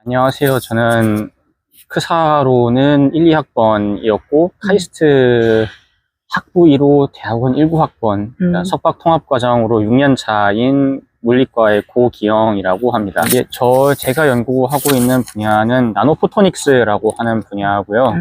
안녕하세요. 저는 크사로는 1, 2학번이었고 카이스트 학부 1호 대학원 19학번 그러니까 석박 통합과정으로 6년 차인 물리과의 고기영이라고 합니다. 제가 연구하고 있는 분야는 나노포토닉스라고 하는 분야고요.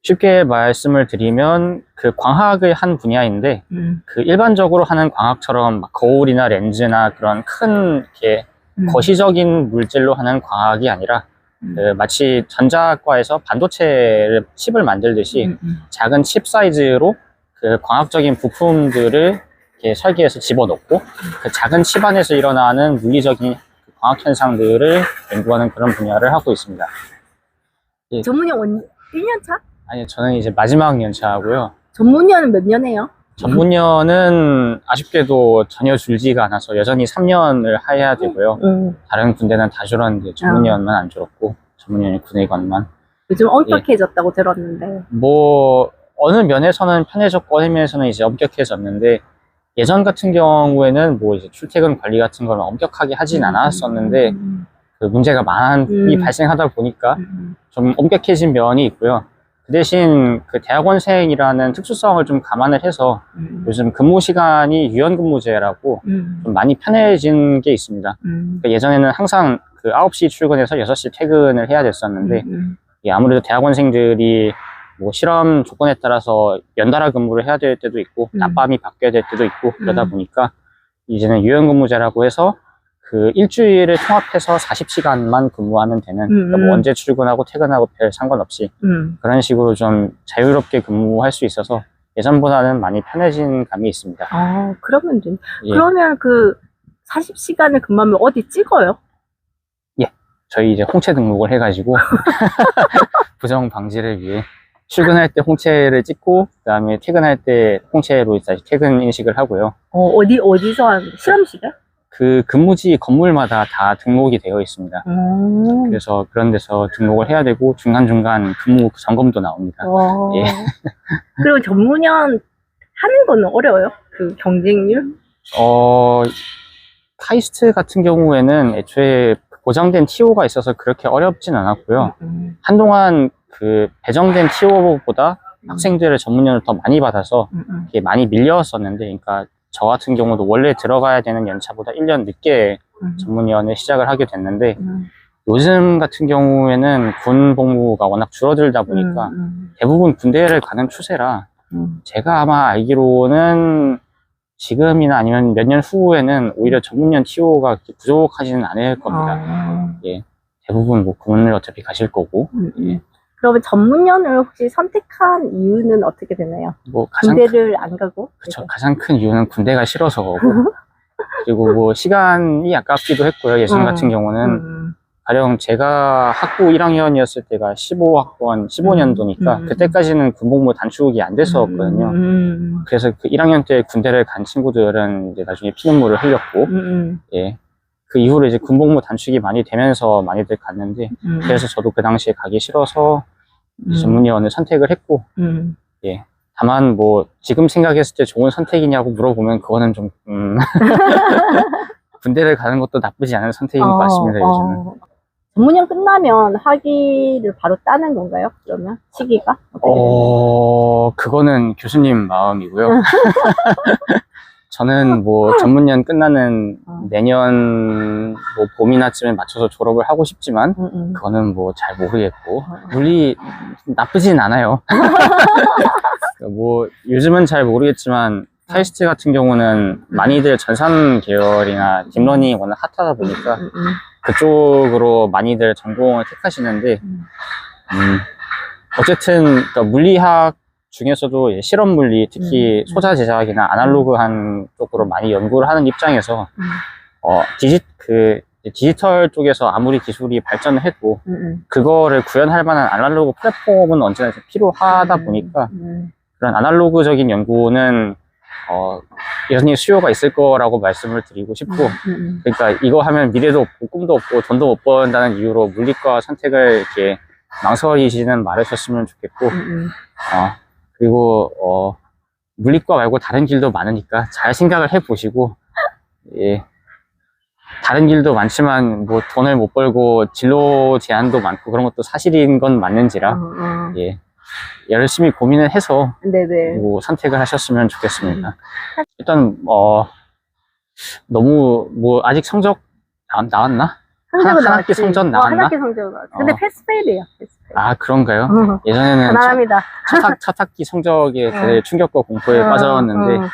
쉽게 말씀을 드리면 그 광학의 한 분야인데 그 일반적으로 하는 광학처럼 막 거울이나 렌즈나 그런 큰 이렇게 거시적인 물질로 하는 광학이 아니라 그 마치 전자과에서 반도체를 칩을 만들듯이 작은 칩 사이즈로 그 광학적인 부품들을 이렇게 설계해서 집어넣고 그 작은 칩 안에서 일어나는 물리적인 광학 현상들을 연구하는 그런 분야를 하고 있습니다. 전문형 1년차? 아니, 저는 이제 마지막 연차고요. 전문형은 몇 년이에요? 전문연은 아쉽게도 전혀 줄지가 않아서 여전히 3년을 해야 되고요. 다른 군대는 다 줄었는데 전문연만 안 줄었고 전문연이 군의관만. 요즘 엄격해졌다고 들었는데. 뭐 어느 면에서는 편해졌고 어느 면에서는 이제 엄격해졌는데 예전 같은 경우에는 뭐 이제 출퇴근 관리 같은 걸 엄격하게 하진 않았었는데 그 문제가 많이 발생하다 보니까 좀 엄격해진 면이 있고요. 그 대신 그 대학원생이라는 특수성을 좀 감안을 해서 요즘 근무 시간이 유연근무제라고 좀 많이 편해진 게 있습니다. 그러니까 예전에는 항상 그 9시 출근해서 6시 퇴근을 해야 됐었는데 아무래도 대학원생들이 뭐 실험 조건에 따라서 연달아 근무를 해야 될 때도 있고 낮밤이 바뀌어야 될 때도 있고 그러다 보니까 이제는 유연근무제라고 해서 그 일주일을 통합해서 40시간만 근무하면 되는 그러니까 뭐 언제 출근하고 퇴근하고 별 상관없이 그런 식으로 좀 자유롭게 근무할 수 있어서 예전보다는 많이 편해진 감이 있습니다. 아, 그러면 그러면 그 40시간을 근무하면 어디 찍어요? 예, 저희 이제 홍채 등록을 해가지고 부정 방지를 위해 출근할 때 홍채를 찍고 그 다음에 퇴근할 때 홍채로 다시 퇴근 인식을 하고요. 어디서 하는 거예요? 실험실에? 그 근무지 건물마다 다 등록이 되어 있습니다. 그래서 그런 데서 등록을 해야 되고 중간중간 근무 점검도 나옵니다. 예. 그리고 전문형 하는 거는 어려워요? 그 경쟁률? 카이스트 같은 경우에는 애초에 보장된 TO가 있어서 그렇게 어렵진 않았고요. 한동안 그 배정된 TO보다 학생들의 전문연을 더 많이 받아서 이게 많이 밀렸었는데, 그러니까 저 같은 경우도 원래 들어가야 되는 연차보다 1년 늦게 전문연을 시작을 하게 됐는데 요즘 같은 경우에는 군 복무가 워낙 줄어들다 보니까 대부분 군대를 가는 추세라 제가 아마 알기로는 지금이나 아니면 몇 년 후에는 오히려 전문연 TO가 부족하지는 않을 겁니다. 예, 대부분 뭐 군을 어차피 가실 거고. 예. 그러면 전문연을 혹시 선택한 이유는 어떻게 되나요? 뭐 군대를 안 가고? 그쵸. 가장 큰 이유는 군대가 싫어서 거고. 그리고 뭐 시간이 아깝기도 했고요. 예전 같은 경우는 가령 제가 학부 1학년이었을 때가 15학번, 15년도니까 그때까지는 군복무 단축이 안 됐었거든요. 그래서 그 1학년 때 군대를 간 친구들은 이제 나중에 피눈물을 흘렸고, 예. 그 이후로 이제 군복무 단축이 많이 되면서 많이들 갔는데, 그래서 저도 그 당시에 가기 싫어서 전문의원을 선택을 했고, 예. 다만 뭐 지금 생각했을 때 좋은 선택이냐고 물어보면 그거는 좀 군대를 가는 것도 나쁘지 않은 선택인 것 같습니다. 요즘은. 전문형 끝나면 학위를 바로 따는 건가요? 그러면 시기가? 그거는 교수님 마음이고요. 저는 뭐 전문연 끝나는 내년 뭐 봄이나쯤에 맞춰서 졸업을 하고 싶지만 그거는 뭐 잘 모르겠고 물리 나쁘진 않아요. 뭐 요즘은 잘 모르겠지만 카이스트 같은 경우는 많이들 전산 계열이나 딥러닝이 워낙 핫하다 보니까 그쪽으로 많이들 전공을 택하시는데 어쨌든 그러니까 물리학 중에서도 실험 물리, 특히 소자 제작이나 아날로그한 쪽으로 많이 연구를 하는 입장에서 디지털 쪽에서 아무리 기술이 발전을 해도 그거를 구현할 만한 아날로그 플랫폼은 언제나 필요하다 보니까 그런 아날로그적인 연구는 여전히 수요가 있을 거라고 말씀을 드리고 싶고 그러니까 이거 하면 미래도 없고 꿈도 없고 돈도 못 번다는 이유로 물리과 선택을 이렇게 망설이시는 말으셨으면 좋겠고 그리고 물리과 말고 다른 길도 많으니까 잘 생각을 해보시고 예. 다른 길도 많지만 뭐 돈을 못 벌고 진로 제한도 많고 그런 것도 사실인 건 맞는지라 예 열심히 고민을 해서 네네. 뭐 선택을 하셨으면 좋겠습니다. 일단 너무 뭐 아직 성적 나왔나? 성적은 한 학기 나왔지. 성적 한 나왔나? 학기 성적은 나왔지. 근데 패스페일이에요. 패스페일. 아 그런가요? 예전에는 가난합니다. 첫 학기 성적에 되게 충격과 공포에 빠졌는데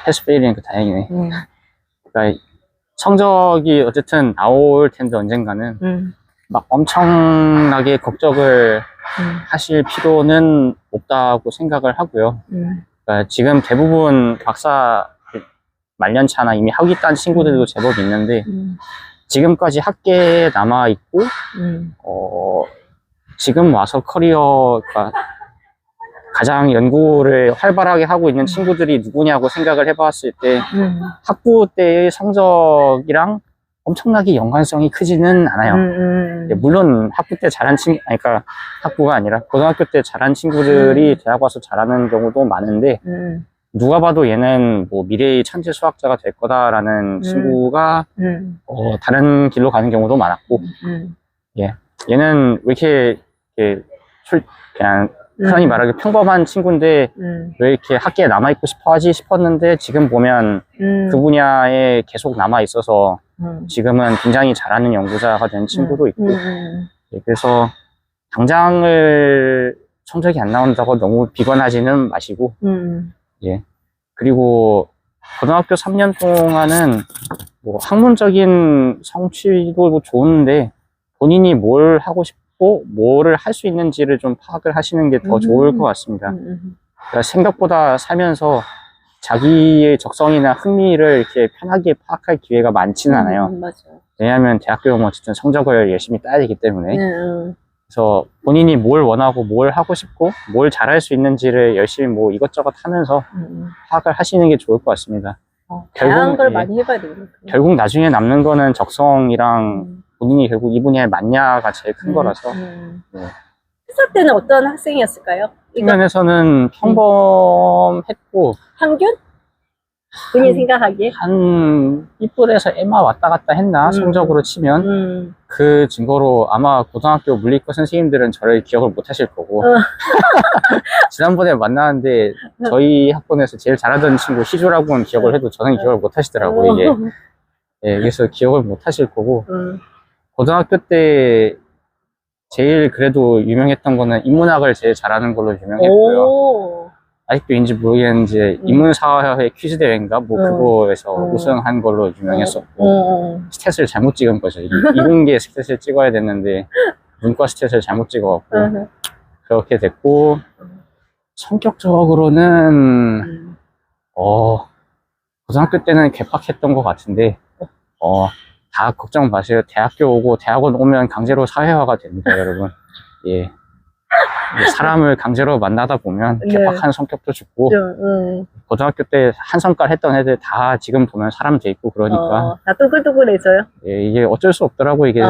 패스페일이니까 다행이네. 그러니까 성적이 어쨌든 나올 텐데 언젠가는 막 엄청나게 걱정을 하실 필요는 없다고 생각을 하고요. 그러니까 지금 대부분 박사 말년차나 이미 학위 딴 친구들도 제법 있는데 지금까지 학계에 남아 있고 지금 와서 커리어가 가장 연구를 활발하게 하고 있는 친구들이 누구냐고 생각을 해봤을 때 학부 때의 성적이랑 엄청나게 연관성이 크지는 않아요. 물론 학부 때 잘한 친구, 아니, 그러니까 학부가 아니라 고등학교 때 잘한 친구들이 대학 와서 잘하는 경우도 많은데 누가 봐도 얘는 뭐 미래의 천재 수학자가 될 거다라는 친구가 다른 길로 가는 경우도 많았고 예. 얘는 왜 이렇게 그냥 흔히 말하기 평범한 친구인데 왜 이렇게 학계에 남아있고 싶어 하지 싶었는데 지금 보면 그 분야에 계속 남아있어서 지금은 굉장히 잘하는 연구자가 된 친구도 있고 예, 그래서 당장을 성적이 안 나온다고 너무 비관하지는 마시고 예. 그리고 고등학교 3년 동안은 뭐 학문적인 성취도 뭐 좋은데 본인이 뭘 하고 싶고 뭐를 할 수 있는지를 좀 파악을 하시는 게 더 좋을 것 같습니다. 그러니까 생각보다 살면서 자기의 적성이나 흥미를 이렇게 편하게 파악할 기회가 많지는 않아요. 맞아요. 왜냐하면 대학교는 어쨌든 성적을 열심히 따야 되기 때문에 그래서 본인이 뭘 원하고 뭘 하고 싶고 뭘 잘할 수 있는지를 열심히 뭐 이것저것 하면서 파악을 하시는 게 좋을 것 같습니다. 다양한 걸 예, 많이 해봐야 되겠네요. 결국 나중에 남는 거는 적성이랑 본인이 결국 이 분야에 맞냐가 제일 큰 거라서 네. 회사 때는 어떤 학생이었을까요? 측면에서는 평범했고 평균? 본인 생각하기에? 한 B뿔에서 M화 왔다 갔다 했나 성적으로 치면 그 증거로 아마 고등학교 물리과 선생님들은 저를 기억을 못 하실 거고 지난번에 만나는데 저희 학번에서 제일 잘하던 친구 희조라고는 기억을 해도 저는 기억을 못 하시더라고요 이게 예, 그래서 기억을 못 하실 거고 고등학교 때 제일 그래도 유명했던 거는 인문학을 제일 잘하는 걸로 유명했고요. 아직도 인지 모르겠는데 인문사회 퀴즈 대회인가 뭐 그거에서 우승한 걸로 유명했었고 스탯을 잘못 찍은 거죠. 이공계 스탯을 찍어야 됐는데 문과 스탯을 잘못 찍어갖고 그렇게 됐고 성격적으로는 고등학교 때는 개팍했던 것 같은데 다 걱정 마세요. 대학교 오고 대학원 오면 강제로 사회화가 됩니다, 여러분. 예. 사람을 강제로 만나다 보면 개팍한 성격도 죽고 고등학교 때 한성깔 했던 애들 다 지금 보면 사람 돼 있고 그러니까 다 뚜글뚜글해져요. 예, 이게 어쩔 수 없더라고 이게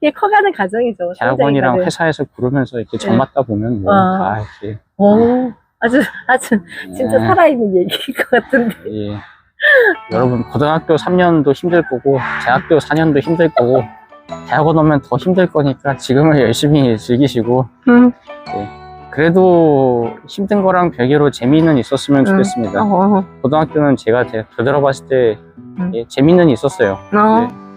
이게 커가는 과정이죠. 대학원이랑 회사에서 부르면서 이렇게 정 맞다 보면 뭐 다 이렇게 아주 진짜 살아있는 얘기일 것 같은데. 예. 여러분 고등학교 3년도 힘들 거고 대학교 4년도 힘들 거고 대학원 오면 더 힘들 거니까 지금을 열심히 즐기시고 예. 그래도 힘든 거랑 별개로 재미는 있었으면 좋겠습니다. 고등학교는 제가 들어봤을 때 예, 재미는 있었어요. 예.